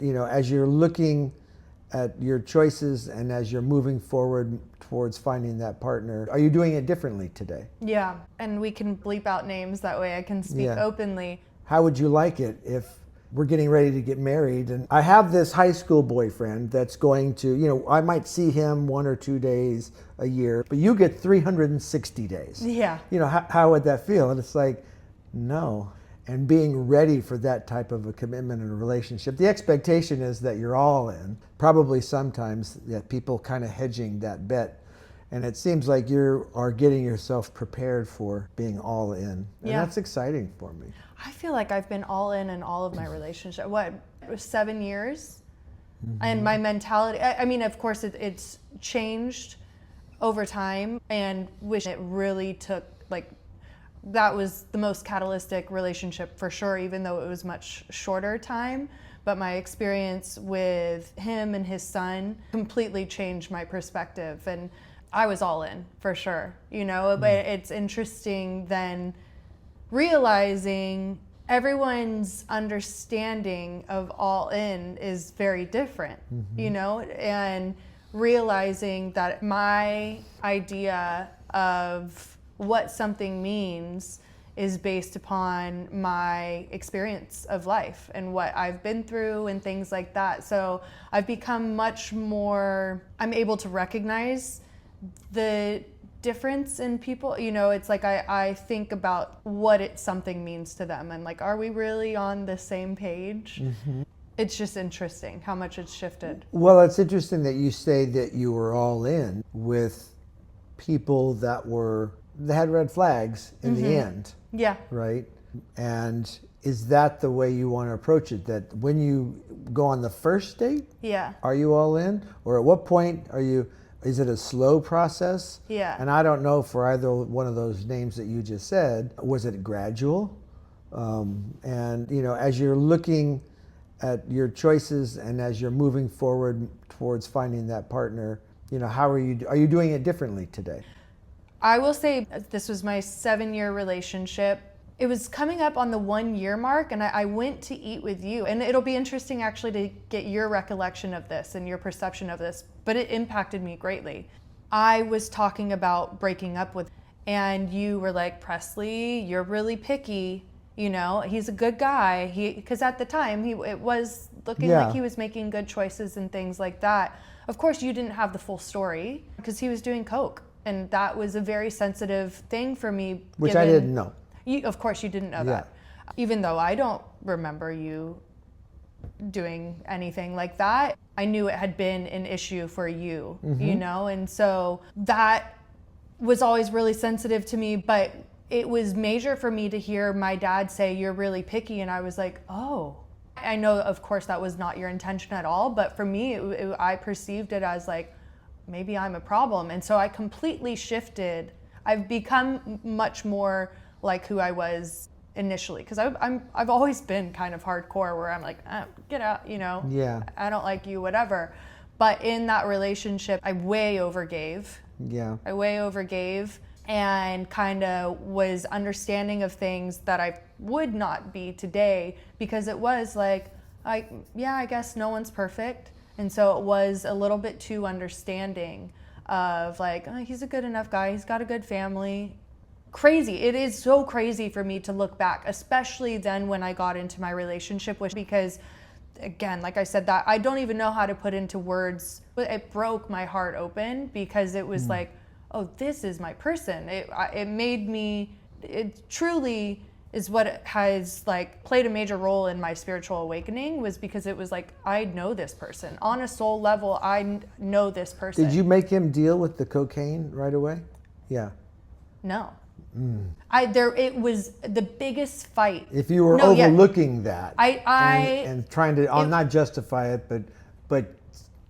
As you're looking at your choices and as you're moving forward towards finding that partner, are you doing it differently today? Yeah, and we can bleep out names, that way I can speak openly. How would you like it if we're getting ready to get married and I have this high school boyfriend that's going to, I might see him 1 or 2 days a year, but you get 360 days. Yeah. How would that feel? And it's like, no. And being ready for that type of a commitment in a relationship. The expectation is that you're all in. Probably sometimes that people kind of hedging that bet. And it seems like you are getting yourself prepared for being all in. And that's exciting for me. I feel like I've been all in all of my relationships. It was 7 years? Mm-hmm. And my mentality, I mean, of course it's changed over time, and wish it really took, that was the most catalytic relationship for sure, even though it was much shorter time. But my experience with him and his son completely changed my perspective, and I was all in for sure, but it's interesting then realizing everyone's understanding of all in is very different, and realizing that my idea of what something means is based upon my experience of life and what I've been through and things like that. So I've become much more, I'm able to recognize the difference in people. It's like I think about what something means to them and are we really on the same page? Mm-hmm. It's just interesting how much it's shifted. Well, it's interesting that you say that you were all in with people that had red flags in the end. Yeah. Right? And is that the way you want to approach it? That when you go on the first date, are you all in? Or at what point is it a slow process? Yeah. And I don't know for either one of those names that you just said, was it gradual? And as you're looking at your choices and as you're moving forward towards finding that partner, how are you doing it differently today? I will say this was my 7-year relationship. It was coming up on the 1-year mark, and I went to eat with you. And it'll be interesting actually to get your recollection of this and your perception of this, but it impacted me greatly. I was talking about breaking up with, and you were like, Presley, you're really picky. He's a good guy. Because at the time, it was looking like he was making good choices and things like that. Of course, you didn't have the full story because he was doing coke. And that was a very sensitive thing for me. Which I didn't know. Of course you didn't know that. Even though I don't remember you doing anything like that, I knew it had been an issue for you, and so that was always really sensitive to me, but it was major for me to hear my dad say, you're really picky, and I was like, oh. I know, of course, that was not your intention at all, but for me, I perceived it as maybe I'm a problem. And so I completely shifted. I've become much more like who I was initially, because I've always been kind of hardcore where I'm like, get out, I don't like you, whatever. But in that relationship, I way overgave. Yeah. I way overgave and kind of was understanding of things that I would not be today, because it was I guess no one's perfect. And so it was a little bit too understanding of he's a good enough guy, he's got a good family. Crazy. It is so crazy for me to look back, especially then when I got into my relationship, because again, like I said, that I don't even know how to put into words, but it broke my heart open, because it was oh, this is my person. It made me, it truly is what has played a major role in my spiritual awakening, was because it was I know this person on a soul level. I know this person. Did you make him deal with the cocaine right away? Yeah. No. It was the biggest fight. If you were overlooking that and trying to not justify it, but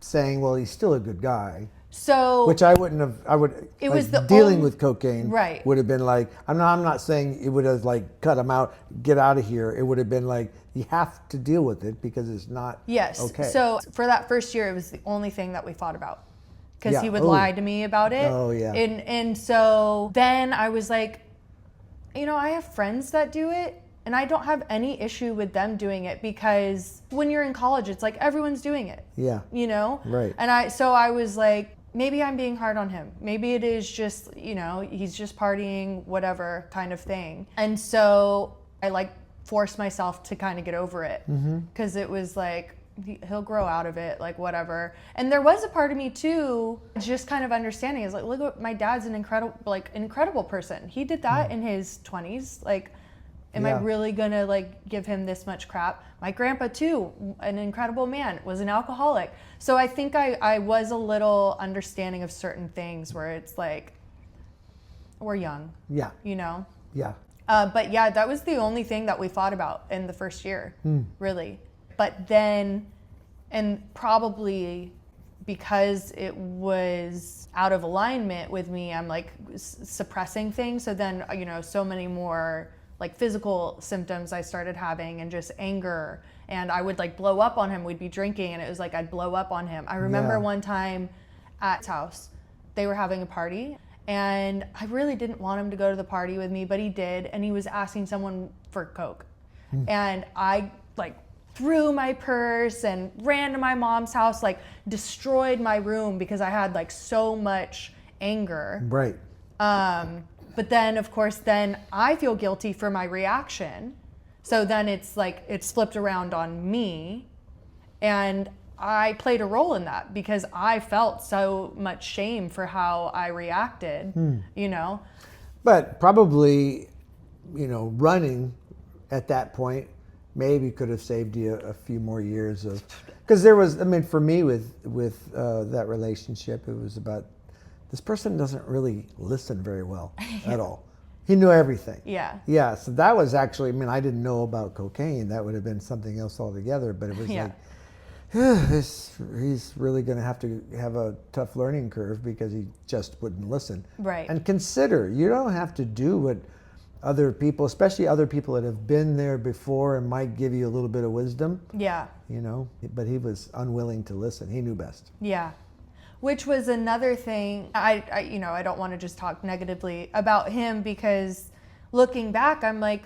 saying, well, he's still a good guy. So, which I wouldn't have. I would. It was dealing with cocaine. Right. Would have been I'm not saying it would have cut him out, get out of here. It would have been you have to deal with it because it's not. Yes. Okay. So for that first year, it was the only thing that we fought about, because he would lie to me about it. Oh yeah. And so then I was I have friends that do it, And I don't have any issue with them doing it, because when you're in college, it's like everyone's doing it. Yeah. You know? Right. And I was like, maybe I'm being hard on him. Maybe it is just, he's just partying, whatever kind of thing. And so I like forced myself to kind of get over it, because it was like, he'll grow out of it, like whatever. And there was a part of me too, just kind of understanding, is like, look, what my dad's an incredible person. He did that in his 20s. Like, am I really gonna like give him this much crap? My grandpa too, an incredible man, was an alcoholic. So I think I was a little understanding of certain things where it's like, we're young. Yeah. Yeah. But yeah, that was the only thing that we fought about in the first year, really. But then, and probably because it was out of alignment with me, I'm like suppressing things. So then, so many more like physical symptoms I started having, and just anger. And I would like blow up on him. We'd be drinking, and it was like I'd blow up on him. I remember one time at his house, they were having a party, and I really didn't want him to go to the party with me, but he did. And he was asking someone for Coke. And I like threw my purse and ran to my mom's house, like destroyed my room because I had like so much anger. Right. But then of course, then I feel guilty for my reaction. So then it's like, it's flipped around on me, and I played a role in that because I felt so much shame for how I reacted, But probably, running at that point maybe could have saved you a few more years of, because there was, for me with that relationship, it was about, this person doesn't really listen very well at all. He knew everything. Yeah. Yeah, so that was actually, I didn't know about cocaine. That would have been something else altogether, but it was like, he's really going to have a tough learning curve because he just wouldn't listen. Right. And consider, you don't have to do what other people, especially other people that have been there before and might give you a little bit of wisdom. Yeah. But he was unwilling to listen. He knew best. Yeah. Which was another thing. I don't want to just talk negatively about him, because looking back, I'm like,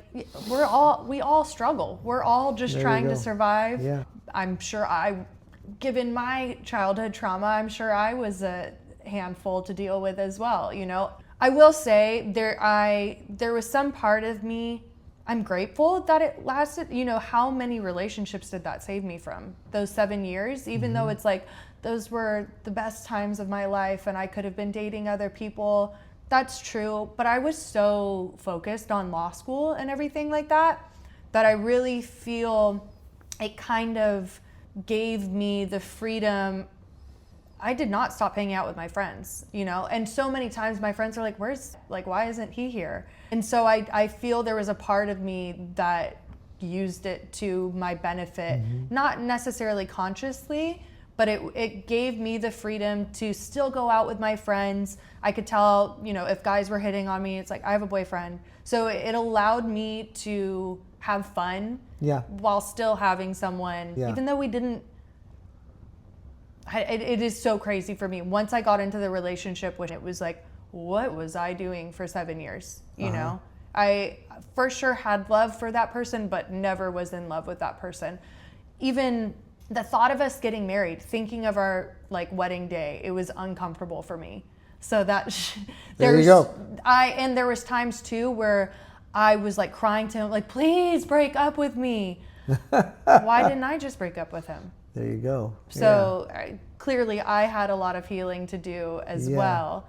we all struggle. We're all just trying to survive. Yeah. I'm sure given my childhood trauma, I'm sure I was a handful to deal with as well. I will say there was some part of me, I'm grateful that it lasted. How many relationships did that save me from? Those 7 years, even though it's like, those were the best times of my life and I could have been dating other people. That's true. But I was so focused on law school and everything like that I really feel it kind of gave me the freedom. I did not stop hanging out with my friends, and so many times my friends are like, why isn't he here? And so I feel there was a part of me that used it to my benefit, not necessarily consciously, but it gave me the freedom to still go out with my friends. I could tell, if guys were hitting on me, it's like, I have a boyfriend. So it allowed me to have fun while still having someone, even though we didn't. It is so crazy for me. Once I got into the relationship, when it was like, what was I doing for 7 years? I for sure had love for that person, but never was in love with that person. Even the thought of us getting married, thinking of our wedding day, it was uncomfortable for me. So that there you go. And there was times too where I was crying to him, please break up with me. Why didn't I just break up with him? There you go. So clearly I had a lot of healing to do as well.